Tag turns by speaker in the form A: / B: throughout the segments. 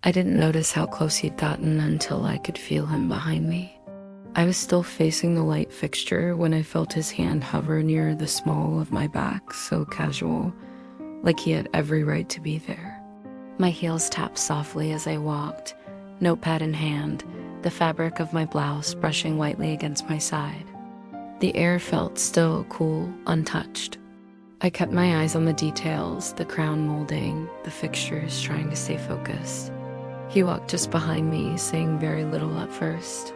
A: I didn't notice how close he'd gotten until I could feel him behind me. I was still facing the light fixture when I felt his hand hover near the small of my back, so casual, like he had every right to be there. My heels tapped softly as I walked, notepad in hand, the fabric of my blouse brushing lightly against my side. The air felt still, cool, untouched. I kept my eyes on the details, the crown molding, the fixtures, trying to stay focused. He walked just behind me, saying very little at first.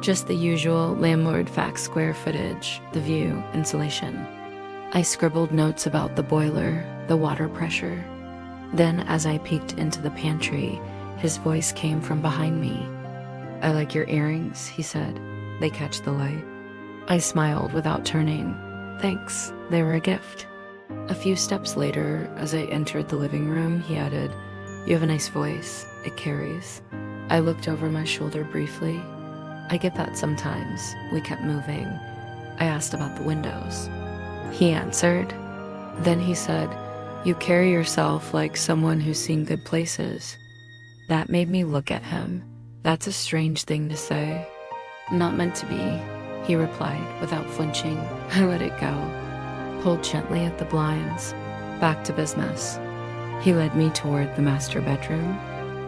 A: Just the usual landlord facts: square footage, the view, insulation. I scribbled notes about the boiler, the water pressure. Then, as I peeked into the pantry, his voice came from behind me. "I like your earrings," he said. "They catch the light." I smiled without turning. "Thanks, they were a gift." A few steps later, as I entered the living room, he added, "You have a nice voice. It carries." I looked over my shoulder briefly. "I get that sometimes." We kept moving. I asked about the windows. He answered. Then he said, "You carry yourself like someone who's seen good places." That made me look at him. "That's a strange thing to say." "Not meant to be," he replied without flinching. I let it go. Pulled gently at the blinds. Back to business. He led me toward the master bedroom.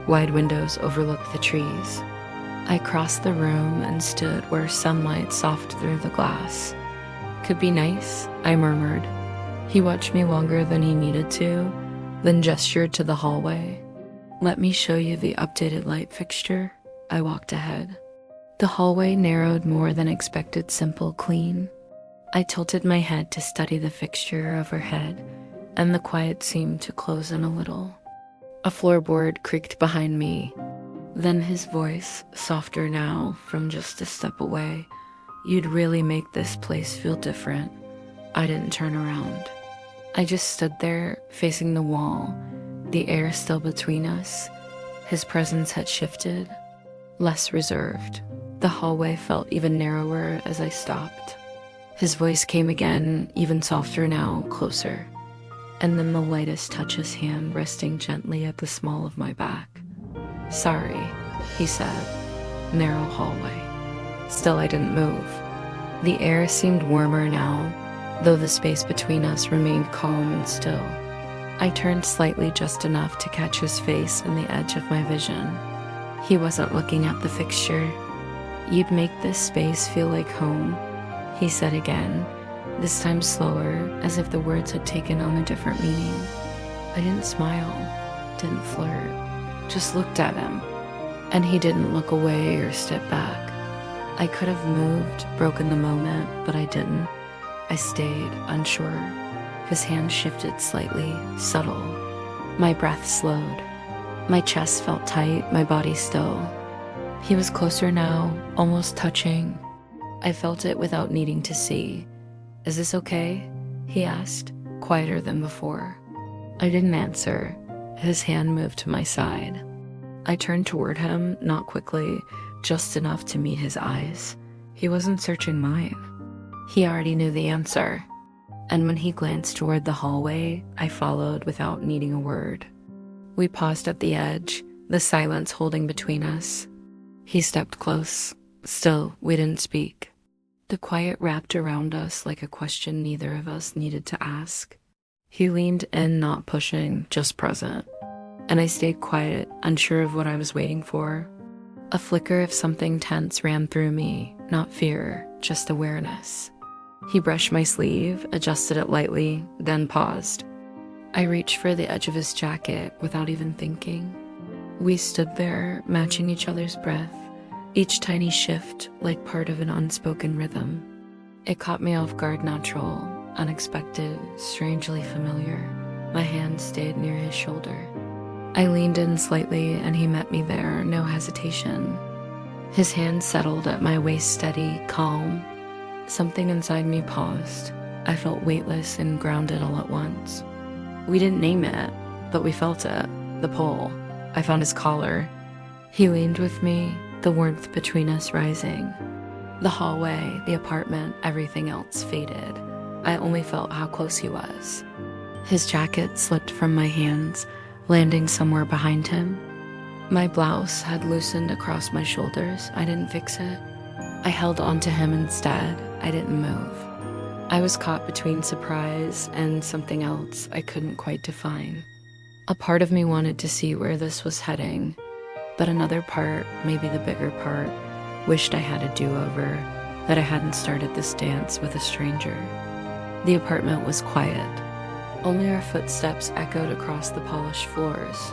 A: Wide windows overlooked the trees. I crossed the room and stood where sunlight soft through the glass. "Could be nice," I murmured. He watched me longer than he needed to, then gestured to the hallway. "Let me show you the updated light fixture." I walked ahead. The hallway narrowed more than expected, simple, clean. I tilted my head to study the fixture overhead, and the quiet seemed to close in a little. A floorboard creaked behind me. Then his voice, softer now, from just a step away. "You'd really make this place feel different." I didn't turn around. I just stood there, facing the wall, the air still between us. His presence had shifted, less reserved. The hallway felt even narrower as I stopped. His voice came again, even softer now, closer. And then the lightest touch, his hand resting gently at the small of my back. "Sorry," he said. Narrow hallway. Still, I didn't move. The air seemed warmer now, though the space between us remained calm and still. I turned slightly, just enough to catch his face in the edge of my vision. He wasn't looking at the fixture. "You'd make this space feel like home," he said again, this time slower, as if the words had taken on a different meaning. I didn't smile, didn't flirt, just looked at him. And he didn't look away or step back. I could have moved, broken the moment, but I didn't. I stayed, unsure. His hand shifted slightly, subtle. My breath slowed. My chest felt tight, my body still. He was closer now, almost touching. I felt it without needing to see. "Is this okay?" he asked, quieter than before. I didn't answer. His hand moved to my side. I turned toward him, not quickly, just enough to meet his eyes. He wasn't searching mine. He already knew the answer. And when he glanced toward the hallway, I followed without needing a word. We paused at the edge, the silence holding between us. He stepped close. Still, we didn't speak. The quiet wrapped around us like a question neither of us needed to ask. He leaned in, not pushing, just present. And I stayed quiet, unsure of what I was waiting for. A flicker of something tense ran through me, not fear, just awareness. He brushed my sleeve, adjusted it lightly, then paused. I reached for the edge of his jacket without even thinking. We stood there, matching each other's breath, each tiny shift like part of an unspoken rhythm. It caught me off guard, natural, unexpected, strangely familiar. My hand stayed near his shoulder. I leaned in slightly and he met me there, no hesitation. His hand settled at my waist, steady, calm. Something inside me paused. I felt weightless and grounded all at once. We didn't name it, but we felt it. The pull. I found his collar. He leaned with me, the warmth between us rising. The hallway, the apartment, everything else faded. I only felt how close he was. His jacket slipped from my hands, landing somewhere behind him. My blouse had loosened across my shoulders. I didn't fix it. I held onto him instead. I didn't move. I was caught between surprise and something else I couldn't quite define. A part of me wanted to see where this was heading, but another part, maybe the bigger part, wished I had a do-over, that I hadn't started this dance with a stranger. The apartment was quiet. Only our footsteps echoed across the polished floors.